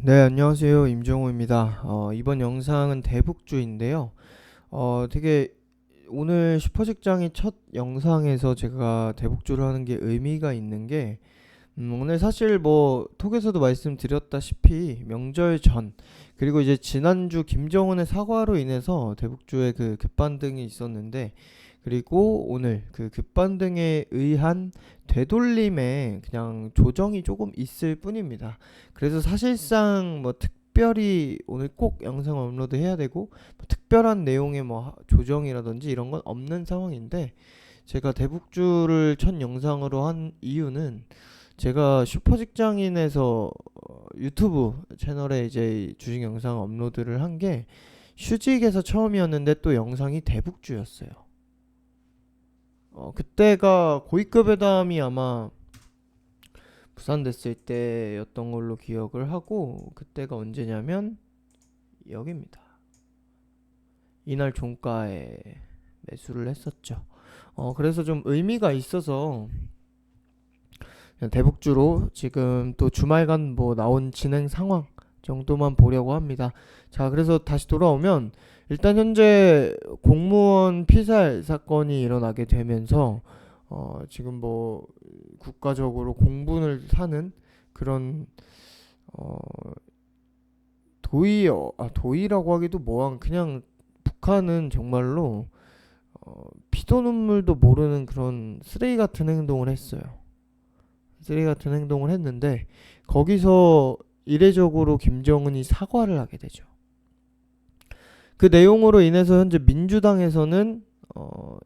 네, 안녕하세요. 임정호입니다. 이번 영상은 대북주인데요. 되게 오늘 슈퍼직장이 첫 영상에서 제가 대북주를 하는 게 의미가 있는 게, 오늘 사실 뭐 톡에서도 말씀드렸다시피 명절 전, 그리고 이제 지난주 김정은의 사과로 인해서 대북주의 그 급반등이 있었는데, 그리고 오늘 그 급반등에 의한 되돌림에 그냥 조정이 조금 있을 뿐입니다. 그래서 사실상 뭐 특별히 오늘 꼭 영상 업로드 해야 되고 뭐 특별한 내용의 뭐 조정이라든지 이런 건 없는 상황인데, 제가 대북주를 첫 영상으로 한 이유는 제가 슈퍼직장인에서 유튜브 채널에 이제 주식 영상 업로드를 한 게 휴직에서 처음이었는데 또 영상이 대북주였어요. 그때가 고위급 회담이 아마 부산됐을 때였던 걸로 기억을 하고, 그때가 언제냐면 여기입니다. 이날 종가에 매수를 했었죠. 그래서 좀 의미가 있어서 그냥 대북주로 지금 또 주말간 뭐 나온 진행 상황 정도만 보려고 합니다. 자, 그래서 다시 돌아오면 일단 현재 공무원 피살 사건이 일어나게 되면서 지금 뭐 국가적으로 공분을 사는 그런 어, 도의라고 하기도 뭐한, 그냥 북한은 정말로 피도 눈물도 모르는 그런 쓰레기 같은 행동을 했어요. 쓰레기 같은 행동을 했는데 거기서 이례적으로 김정은이 사과를 하게 되죠. 그 내용으로 인해서 현재 민주당에서는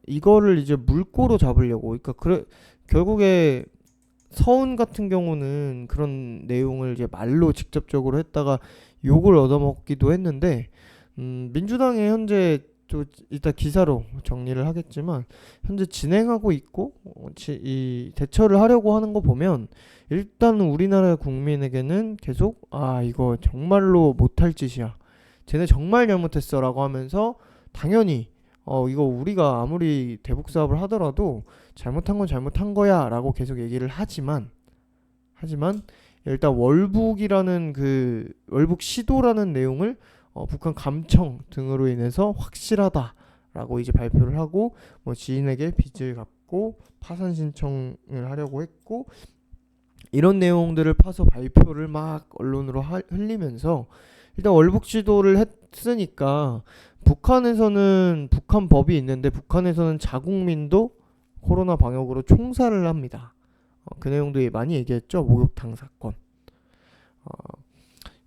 이거를 이제 물꼬로 잡으려고, 그러니까 결국에 서훈 같은 경우는 그런 내용을 이제 말로 직접적으로 했다가 욕을 얻어먹기도 했는데, 민주당이 현재 또 이따 기사로 정리를 하겠지만 현재 진행하고 있고 이 대처를 하려고 하는 거 보면 일단 우리나라 국민에게는 계속 이거 정말로 못할 짓이야, 쟤네 정말 잘못했어라고 하면서 당연히 이거 우리가 아무리 대북 사업을 하더라도 잘못한 건 잘못한 거야라고 계속 얘기를 하지만 일단 월북이라는 그 월북 시도라는 내용을 북한 감청 등으로 인해서 확실하다라고 이제 발표를 하고, 뭐 지인에게 빚을 갚고 파산 신청을 하려고 했고, 이런 내용들을 파서 발표를 막 언론으로 흘리면서 일단 월북 시도를 했으니까, 북한에서는 북한 법이 있는데 북한에서는 자국민도 코로나 방역으로 총살을 합니다. 그 내용도 많이 얘기했죠. 목욕탕 사건. 어,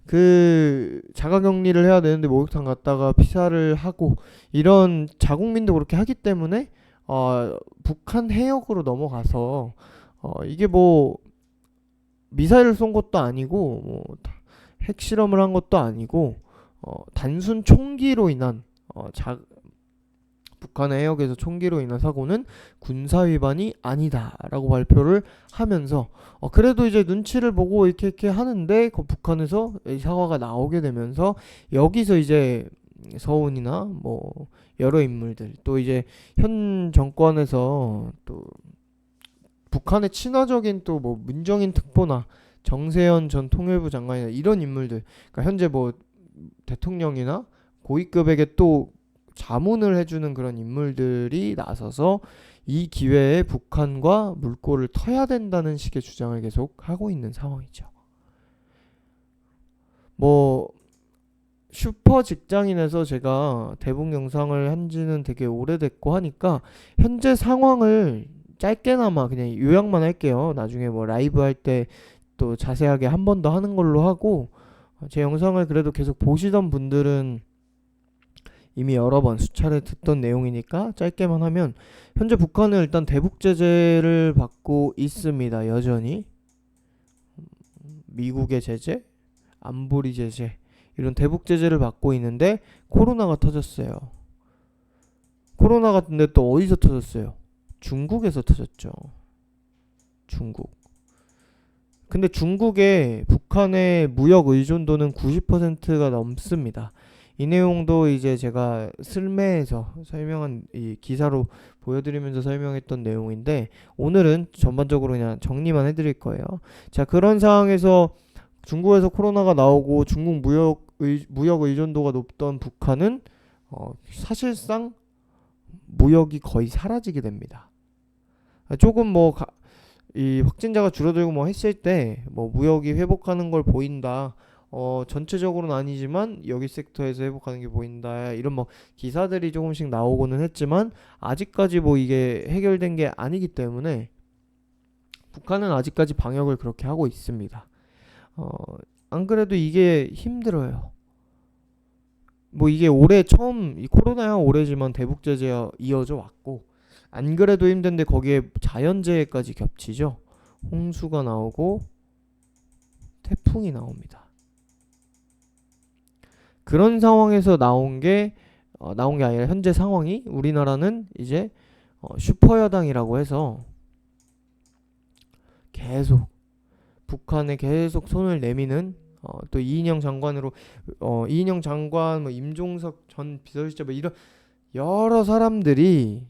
그 자가격리를 해야 되는데 목욕탕 갔다가 피살을 하고, 이런 자국민도 그렇게 하기 때문에 북한 해역으로 넘어가서 이게 뭐 미사일을 쏜 것도 아니고 뭐 핵실험을 한 것도 아니고 단순 총기로 인한 북한의 해역에서 총기로 인한 사고는 군사 위반이 아니다라고 발표를 하면서 그래도 이제 눈치를 보고 이렇게 하는데 북한에서 이 사과가 나오게 되면서 여기서 이제 서훈이나 뭐 여러 인물들, 또 이제 현 정권에서 또 북한의 친화적인 또 뭐 문정인 특보나 정세현 전 통일부 장관이나 이런 인물들, 그러니까 현재 뭐 대통령이나 고위급에게 또 자문을 해주는 그런 인물들이 나서서 이 기회에 북한과 물꼬를 터야 된다는 식의 주장을 계속 하고 있는 상황이죠. 뭐 슈퍼 직장인에서 제가 대북 영상을 한 지는 되게 오래됐고 하니까 현재 상황을 짧게나마 그냥 요약만 할게요. 나중에 뭐 라이브 할 때 또 자세하게 한 번 더 하는 걸로 하고, 제 영상을 그래도 계속 보시던 분들은 이미 여러 번 수차례 듣던 내용이니까 짧게만 하면, 현재 북한은 일단 대북 제재를 받고 있습니다. 여전히 미국의 제재, 안보리 제재, 이런 대북 제재를 받고 있는데 코로나가 터졌어요. 코로나가 근데 또 어디서 터졌어요? 중국에서 터졌죠. 중국. 근데 중국의 북한의 무역 의존도는 90%가 넘습니다. 이 내용도 이제 제가 슬매에서 설명한 이 기사로 보여드리면서 설명했던 내용인데, 오늘은 전반적으로 그냥 정리만 해드릴 거예요. 자, 그런 상황에서 중국에서 코로나가 나오고 중국 무역 의존도가 높던 북한은 사실상 무역이 거의 사라지게 됩니다. 조금 이 확진자가 줄어들고 뭐 했을 때 뭐 무역이 회복하는 걸 보인다. 전체적으로는 아니지만 여기 섹터에서 회복하는 게 보인다. 이런 뭐 기사들이 조금씩 나오고는 했지만 아직까지 뭐 이게 해결된 게 아니기 때문에 북한은 아직까지 방역을 그렇게 하고 있습니다. 안 그래도 이게 힘들어요. 뭐 이게 올해 처음 이 코로나야 오래지만 대북 제재가 이어져 왔고 안 그래도 힘든데 거기에 자연재해까지 겹치죠. 홍수가 나오고 태풍이 나옵니다. 그런 상황에서 나온 게 아니라 현재 상황이 우리나라는 이제 슈퍼 여당이라고 해서 계속 북한에 계속 손을 내미는 또 이인영 장관으로 이인영 장관 뭐 임종석 전 비서실장 뭐 이런 여러 사람들이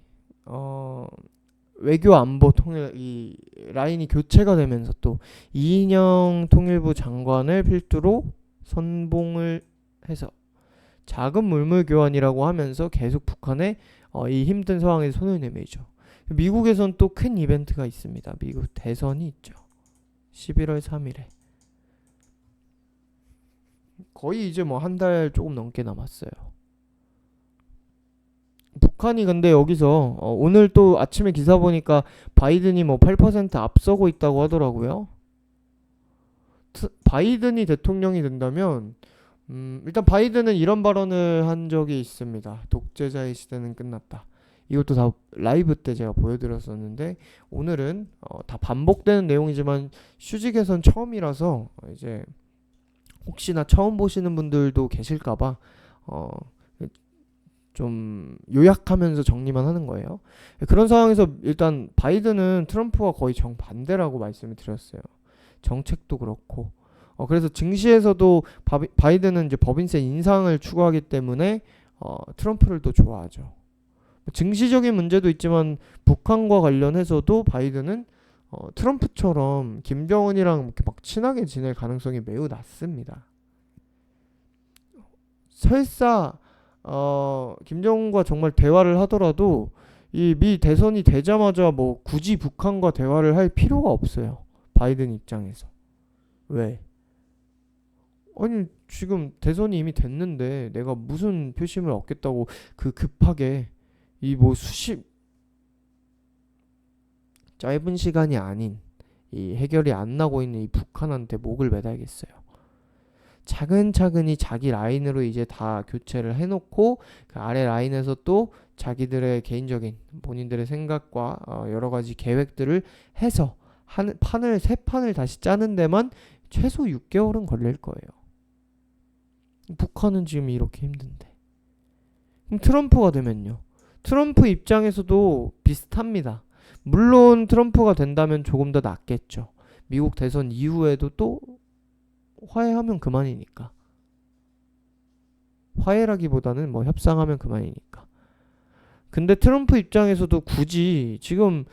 외교 안보 통일 이 라인이 교체가 되면서 또 이인영 통일부 장관을 필두로 선봉을 해서 자금 물물 교환이라고 하면서 계속 북한에 이 힘든 상황에서 손을 내밀죠. 미국에선 또 큰 이벤트가 있습니다. 미국 대선이 있죠. 11월 3일에 거의 이제 뭐 한 달 조금 넘게 남았어요. 북한이 근데 여기서 오늘 또 아침에 기사 보니까 바이든이 뭐 8% 앞서고 있다고 하더라고요. 바이든이 대통령이 된다면 일단 바이든은 이런 발언을 한 적이 있습니다. 독재자의 시대는 끝났다. 이것도 다 라이브 때 제가 보여드렸었는데 오늘은 다 반복되는 내용이지만 휴직에선 처음이라서 이제 혹시나 처음 보시는 분들도 계실까봐 좀 요약하면서 정리만 하는 거예요. 그런 상황에서 일단 바이든은 트럼프와 거의 정반대라고 말씀을 드렸어요. 정책도 그렇고. 그래서 증시에서도 바이든은 이제 법인세 인상을 추구하기 때문에 트럼프를 또 좋아하죠. 증시적인 문제도 있지만 북한과 관련해서도 바이든은 트럼프처럼 김정은이랑 이렇게 막 친하게 지낼 가능성이 매우 낮습니다. 설사 김정은과 정말 대화를 하더라도 이 미 대선이 되자마자 뭐 굳이 북한과 대화를 할 필요가 없어요. 바이든 입장에서. 왜? 아니 지금 대선이 이미 됐는데 내가 무슨 표심을 얻겠다고 급하게 이 뭐 짧은 시간이 아닌 이 해결이 안 나고 있는 이 북한한테 목을 매달겠어요. 차근차근히 자기 라인으로 이제 다 교체를 해놓고 그 아래 라인에서 또 자기들의 개인적인 본인들의 생각과 여러 가지 계획들을 해서 새 판을 다시 짜는 데만 최소 6개월은 걸릴 거예요. 북한은 지금 이렇게 힘든데. 그럼 트럼프가 되면요. 트럼프 입장에서도 비슷합니다. 물론 트럼프가 된다면 조금 더 낫겠죠. 미국 대선 이후에도 또 화해하면 그만이니까. 화해라기보다는 뭐 협상하면 그만이니까. 근데 트럼프 입장에서도 굳이 지금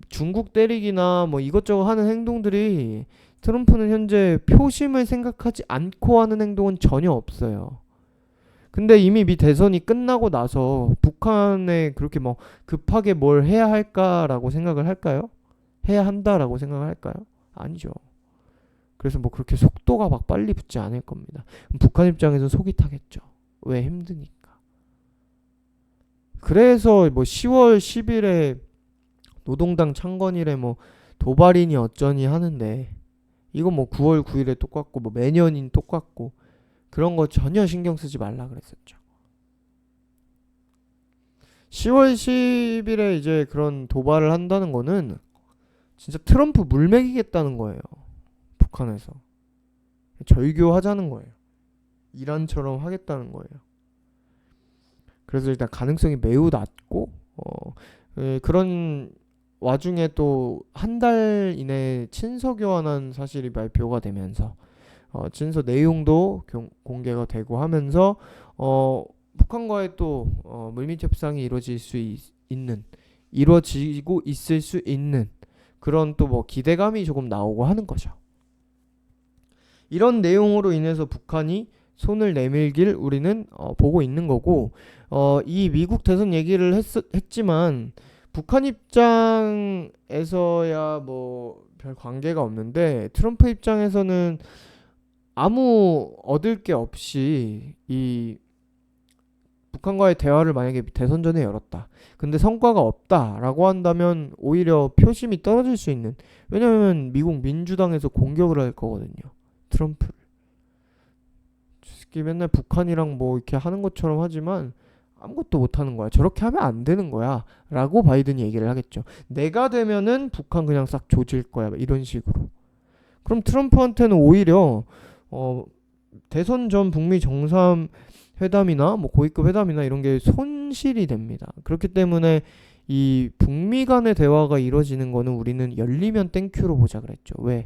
중국 때리기나 뭐 이것저것 하는 행동들이 트럼프는 현재 표심을 생각하지 않고 하는 행동은 전혀 없어요. 근데 이미 미 대선이 끝나고 나서 북한에 그렇게 뭐 급하게 뭘 해야 할까라고 생각을 할까요? 해야 한다라고 생각을 할까요? 아니죠. 그래서 뭐 그렇게 속도가 막 빨리 붙지 않을 겁니다. 북한 입장에서 속이 타겠죠. 왜? 힘드니까. 그래서 뭐 10월 10일에 노동당 창건일에 뭐 도발이니 어쩌니 하는데 이거 뭐 9월 9일에 똑같고 뭐 매년인 똑같고 그런 거 전혀 신경 쓰지 말라 그랬었죠. 10월 10일에 이제 그런 도발을 한다는 거는 진짜 트럼프 물먹이겠다는 거예요. 북한에서. 절교하자는 거예요. 이란처럼 하겠다는 거예요. 그래서 일단 가능성이 매우 낮고 그런 와중에 또 한 달 이내에 친서 교환한 사실이 발표가 되면서 친서 내용도 공개가 되고 하면서 북한과의 또 물밑 협상이 이루어지고 있을 수 있는 그런 또 뭐 기대감이 조금 나오고 하는 거죠. 이런 내용으로 인해서 북한이 손을 내밀길 우리는 보고 있는 거고, 이 미국 대선 얘기를 했지만 북한 입장에서야 뭐 별 관계가 없는데, 트럼프 입장에서는 아무 얻을 게 없이 이 북한과의 대화를 만약에 대선 전에 열었다. 근데 성과가 없다라고 한다면 오히려 표심이 떨어질 수 있는. 왜냐면 미국 민주당에서 공격을 할 거거든요. 트럼프를. 특히 맨날 북한이랑 뭐 이렇게 하는 것처럼 하지만 아무것도 못 하는 거야. 저렇게 하면 안 되는 거야. 라고 바이든이 얘기를 하겠죠. 내가 되면은 북한 그냥 싹 조질 거야. 이런 식으로. 그럼 트럼프한테는 오히려 대선 전 북미 정상회담이나 뭐 고위급 회담이나 이런 게 손실이 됩니다. 그렇기 때문에 이 북미 간의 대화가 이루어지는 거는 우리는 열리면 땡큐로 보자 그랬죠. 왜?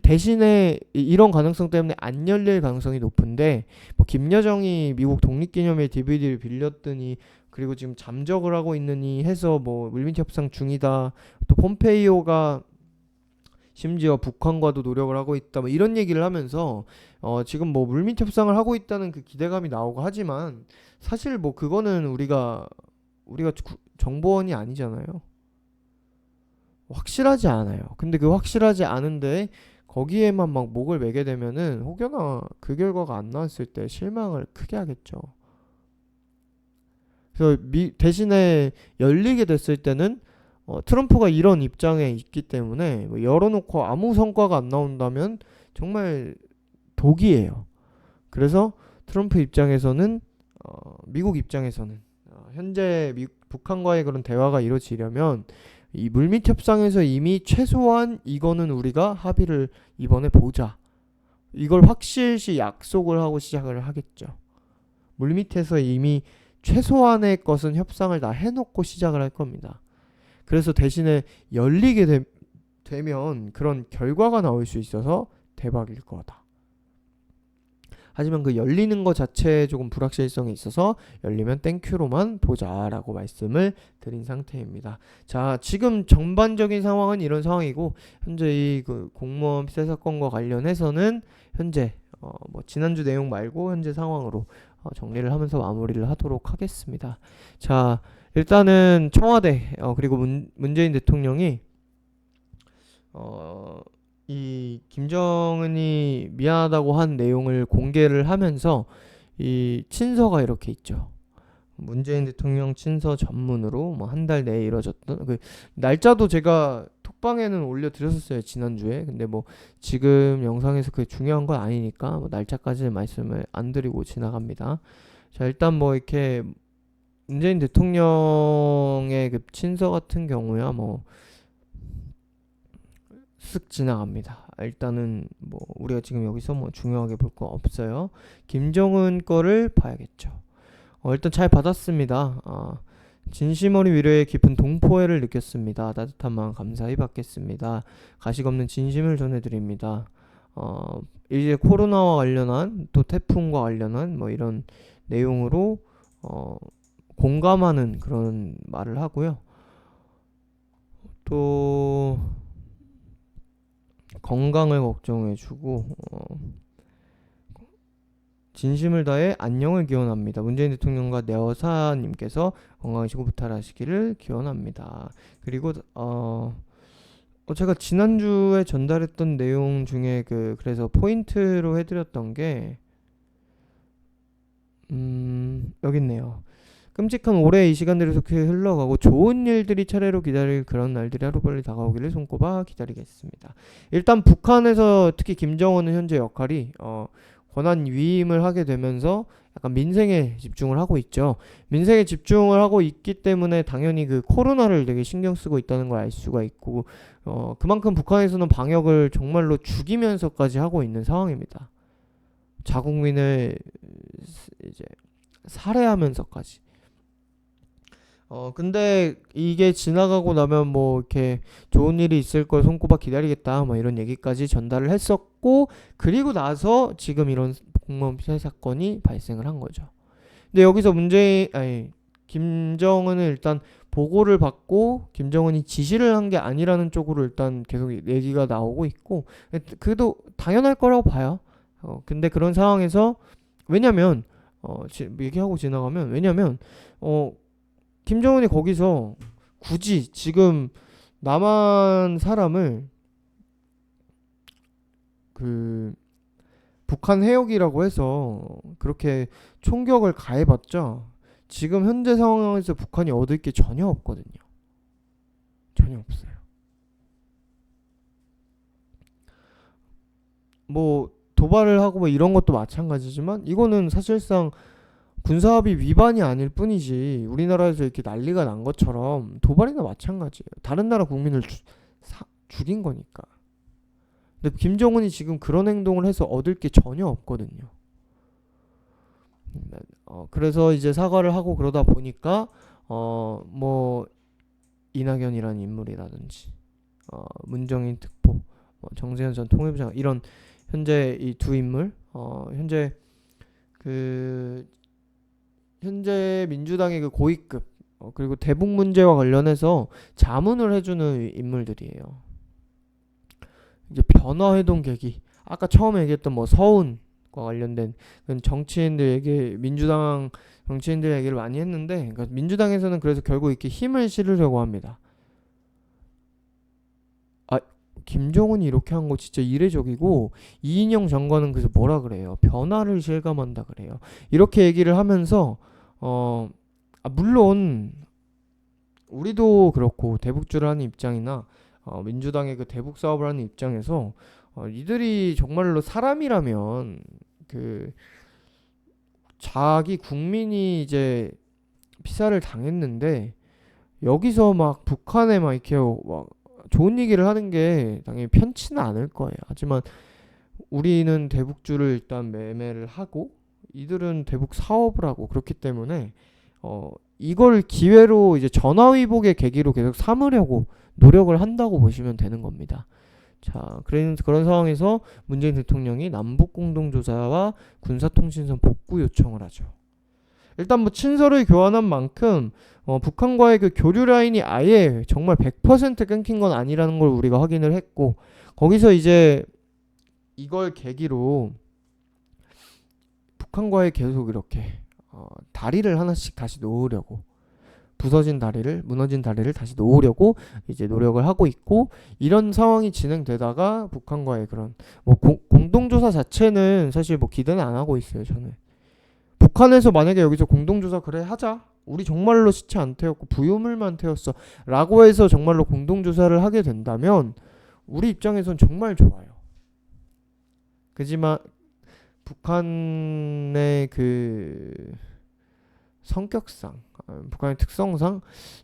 대신에 이런 가능성 때문에 안 열릴 가능성이 높은데, 뭐 김여정이 미국 독립기념일 DVD를 빌렸더니, 그리고 지금 잠적을 하고 있느니 해서 뭐 물밑 협상 중이다. 또 폼페이오가 심지어 북한과도 노력을 하고 있다. 뭐 이런 얘기를 하면서 지금 뭐 물밑 협상을 하고 있다는 그 기대감이 나오고 하지만, 사실 뭐 그거는 우리가 정보원이 아니잖아요. 확실하지 않아요. 근데 그 확실하지 않은데 거기에만 막 목을 매게 되면은 혹여나 그 결과가 안 나왔을 때 실망을 크게 하겠죠. 그래서 대신에 열리게 됐을 때는 트럼프가 이런 입장에 있기 때문에 뭐 열어놓고 아무 성과가 안 나온다면 정말 독이에요. 그래서 트럼프 입장에서는 미국 입장에서는 현재 북한과의 그런 대화가 이루어지려면 이 물밑 협상에서 이미 최소한 이거는 우리가 합의를 이번에 보자. 이걸 확실시 약속을 하고 시작을 하겠죠. 물밑에서 이미 최소한의 것은 협상을 다 해놓고 시작을 할 겁니다. 그래서 대신에 열리게 되면 그런 결과가 나올 수 있어서 대박일 거다. 하지만 그 열리는 것 자체에 조금 불확실성이 있어서 열리면 땡큐로만 보자라고 말씀을 드린 상태입니다. 자, 지금 전반적인 상황은 이런 상황이고, 현재 이 그 공무원 피살 사건과 관련해서는 현재 뭐 지난주 내용 말고 현재 상황으로 정리를 하면서 마무리를 하도록 하겠습니다. 자, 일단은 청와대 그리고 문재인 대통령이 이 김정은이 미안하다고 한 내용을 공개를 하면서 이 친서가 이렇게 있죠. 문재인 대통령 친서 전문으로 뭐 한 달 내에 이뤄졌던 그 날짜도 제가 톡방에는 올려드렸었어요, 지난주에. 근데 뭐 지금 영상에서 그 중요한 건 아니니까 뭐 날짜까지는 말씀을 안 드리고 지나갑니다. 자, 일단 뭐 이렇게 문재인 대통령의 그 친서 같은 경우야 뭐 쓱 지나갑니다. 일단은 뭐 우리가 지금 여기서 뭐 중요하게 볼 거 없어요. 김정은 거를 봐야겠죠. 일단 잘 받았습니다. 진심 어린 위로에 깊은 동포애를 느꼈습니다. 따뜻한 마음 감사히 받겠습니다. 가식 없는 진심을 전해드립니다. 이제 코로나와 관련한 또 태풍과 관련한 뭐 이런 내용으로 공감하는 그런 말을 하고요. 또 건강을 걱정해주고 진심을 다해 안녕을 기원합니다. 문재인 대통령과 내 여사님께서 건강하시고 무탈하시기를 기원합니다. 그리고 제가 지난주에 전달했던 내용 중에 그래서 포인트로 해드렸던 게 여기 있네요. 끔찍한 올해 이 시간들이 속히 흘러가고 좋은 일들이 차례로 기다릴 그런 날들이 하루빨리 다가오기를 손꼽아 기다리겠습니다. 일단 북한에서 특히 김정은은 현재 역할이 권한 위임을 하게 되면서 약간 민생에 집중을 하고 있죠. 민생에 집중을 하고 있기 때문에 당연히 그 코로나를 되게 신경 쓰고 있다는 걸 알 수가 있고, 그만큼 북한에서는 방역을 정말로 죽이면서까지 하고 있는 상황입니다. 자국민을 이제 살해하면서까지. 근데 이게 지나가고 나면 뭐 이렇게 좋은 일이 있을 걸 손꼽아 기다리겠다 뭐 이런 얘기까지 전달을 했었고, 그리고 나서 지금 이런 공무원 피살 사건이 발생을 한 거죠. 근데 여기서 김정은은 일단 보고를 받고 김정은이 지시를 한 게 아니라는 쪽으로 일단 계속 얘기가 나오고 있고, 그래도 당연할 거라고 봐요. 근데 그런 상황에서 왜냐면 얘기하고 지나가면, 왜냐면 김정은이 거기서 굳이 지금 남한 사람을 그 북한 해역이라고 해서 그렇게 총격을 가해봤자 지금 현재 상황에서 북한이 얻을 게 전혀 없거든요. 전혀 없어요. 뭐 도발을 하고 뭐 이런 것도 마찬가지지만 이거는 사실상 군사합의 위반이 아닐 뿐이지, 우리나라에서 이렇게 난리가 난 것처럼 도발이나 마찬가지예요. 다른 나라 국민을 죽인 거니까. 근데 김정은이 지금 그런 행동을 해서 얻을 게 전혀 없거든요. 그래서 이제 사과를 하고 그러다 보니까 뭐 이낙연이라는 인물이라든지 문정인 특보, 정세현 전 통일부 장관, 이런 현재 이 두 인물, 현재 민주당의 그 고위급, 그리고 대북 문제와 관련해서 자문을 해주는 인물들이에요. 이제 변화회동 계기, 아까 처음에 얘기했던 뭐 서훈과 관련된 정치인들 얘기, 민주당 정치인들 얘기를 많이 했는데, 그러니까 민주당에서는 그래서 결국 이렇게 힘을 실으려고 합니다. 김정은이 이렇게 한 거 진짜 이례적이고, 이인영 장관은 그래서 뭐라 그래요? 변화를 실감한다 그래요. 이렇게 얘기를 하면서 물론 우리도 그렇고 대북주를 하는 입장이나 민주당의 그 대북 사업을 하는 입장에서 이들이 정말로 사람이라면 그 자기 국민이 이제 피살을 당했는데 여기서 막 북한에 막 이렇게 막 좋은 얘기를 하는 게 당연히 편치는 않을 거예요. 하지만 우리는 대북주를 일단 매매를 하고 이들은 대북 사업을 하고, 그렇기 때문에 이걸 기회로 이제 전화위복의 계기로 계속 삼으려고 노력을 한다고 보시면 되는 겁니다. 자, 그런 상황에서 문재인 대통령이 남북 공동조사와 군사통신선 복구 요청을 하죠. 일단 뭐 친서를 교환한 만큼 북한과의 그 교류 라인이 아예 정말 100% 끊긴 건 아니라는 걸 우리가 확인을 했고, 거기서 이제 이걸 계기로 북한과의 계속 이렇게 다리를 하나씩 다시 놓으려고, 부서진 다리를, 무너진 다리를 다시 놓으려고 이제 노력을 하고 있고, 이런 상황이 진행되다가 북한과의 그런 뭐 공동조사 자체는 사실 뭐 기대는 안 하고 있어요. 저는 북한에서 만약에 여기서 공동조사 그래 하자, 우리 정말로 시체 안 태웠고 부유물만 태웠어 라고 해서 정말로 공동조사를 하게 된다면 우리 입장에선 정말 좋아요. 그지만 북한의 그 성격상, 북한의 특성상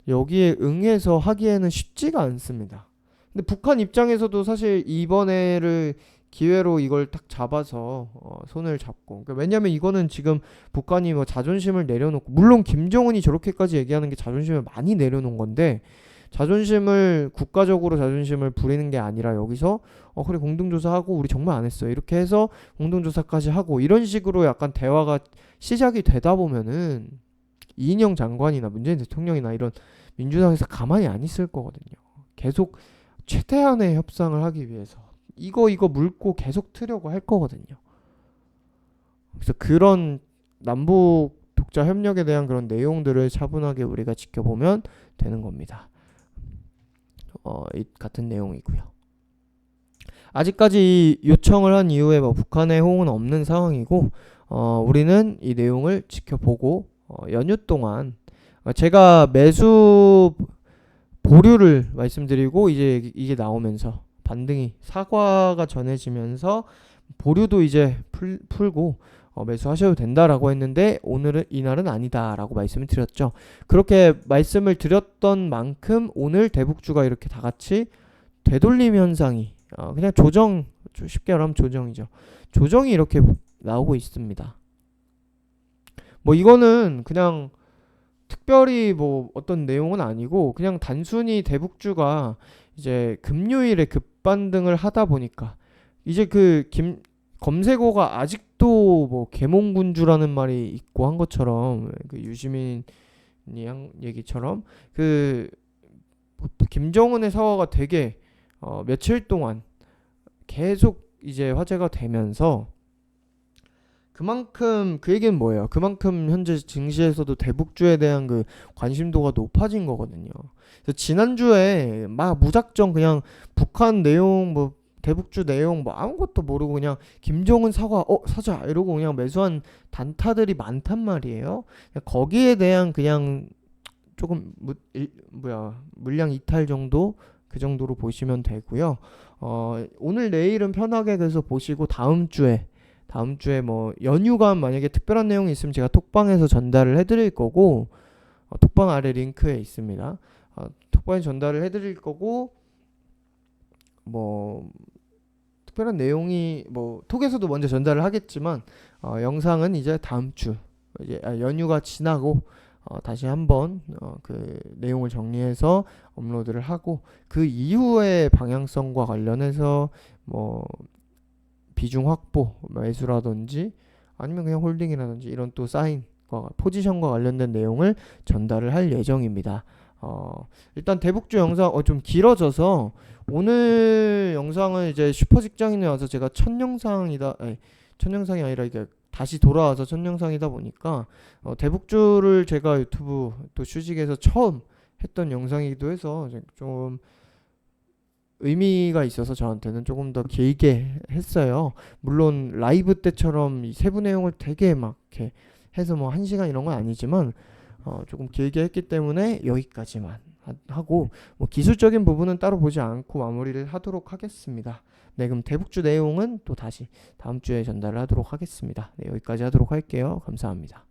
여기에 응해서 하기에는 쉽지가 않습니다. 근데 북한 입장에서도 사실 이번에를 기회로 이걸 딱 잡아서 손을 잡고, 그러니까 왜냐면 이거는 지금 북한이 뭐 자존심을 내려놓고, 물론 김정은이 저렇게까지 얘기하는 게 자존심을 많이 내려놓은 건데, 자존심을 국가적으로 자존심을 부리는 게 아니라 여기서 그래 공동조사하고 우리 정말 안 했어요 이렇게 해서 공동조사까지 하고, 이런 식으로 약간 대화가 시작이 되다 보면은 이인영 장관이나 문재인 대통령이나 이런 민주당에서 가만히 안 있을 거거든요. 계속 최대한의 협상을 하기 위해서 이거 물고 계속 트려고 할 거거든요. 그래서 그런 남북 독자 협력에 대한 그런 내용들을 차분하게 우리가 지켜보면 되는 겁니다. 이 같은 내용이고요. 아직까지 이 요청을 한 이후에 뭐 북한의 호응은 없는 상황이고, 우리는 이 내용을 지켜보고 연휴 동안 제가 매수 보류를 말씀드리고 이제 이게 나오면서 반등이 사과가 전해지면서 보류도 이제 풀고 매수하셔도 된다라고 했는데, 오늘은 이날은 아니다라고 말씀을 드렸죠. 그렇게 말씀을 드렸던 만큼 오늘 대북주가 이렇게 다 같이 되돌림 현상이 그냥 조정, 쉽게 말하면 조정이죠. 조정이 이렇게 나오고 있습니다. 뭐 이거는 그냥 특별히 뭐 어떤 내용은 아니고 그냥 단순히 대북주가 이제 금요일에 급반등을 하다 보니까 이제 검색어가 아직도 뭐 계몽군주라는 말이 있고 한 것처럼 그 유시민 한 얘기처럼 그 김정은의 사과가 되게 며칠 동안 계속 이제 화제가 되면서 그만큼 그 얘기는 뭐예요? 그만큼 현재 증시에서도 대북주에 대한 그 관심도가 높아진 거거든요. 그래서 지난주에 막 무작정 그냥 북한 내용 뭐 대북주 내용 뭐 아무것도 모르고 그냥 김정은 사과 사자 이러고 그냥 매수한 단타들이 많단 말이에요. 거기에 대한 그냥 조금 물량 이탈 정도 그 정도로 보시면 되고요. 오늘 내일은 편하게 그래서 보시고 다음 주에 뭐 연휴가 만약에 특별한 내용이 있으면 제가 톡방에서 전달을 해드릴 거고 톡방 아래 링크에 있습니다. 톡방에 전달을 해드릴 거고 뭐 특별한 내용이 뭐 톡에서도 먼저 전달을 하겠지만 영상은 이제 다음 주 이제 연휴가 지나고 다시 한번 그 내용을 정리해서 업로드를 하고 그 이후의 방향성과 관련해서 뭐 비중 확보 매수라든지 아니면 그냥 홀딩이라든지 이런 또 사인과 포지션과 관련된 내용을 전달을 할 예정입니다. 일단 대북주 영상 좀 길어져서 오늘 영상은 이제 슈퍼 직장인에 와서 제가 첫 영상이 아니라 이게 다시 돌아와서 첫 영상이다 보니까 대북주를 제가 유튜브 또 휴직에서 처음 했던 영상이기도 해서 좀 의미가 있어서 저한테는 조금 더 길게 했어요. 물론 라이브 때처럼 이 세부 내용을 되게 막 이렇게 해서 뭐 1시간 이런 건 아니지만 조금 길게 했기 때문에 여기까지만 하고 뭐 기술적인 부분은 따로 보지 않고 마무리를 하도록 하겠습니다. 네, 그럼 대북주 내용은 또 다시 다음 주에 전달을 하도록 하겠습니다. 네, 여기까지 하도록 할게요. 감사합니다.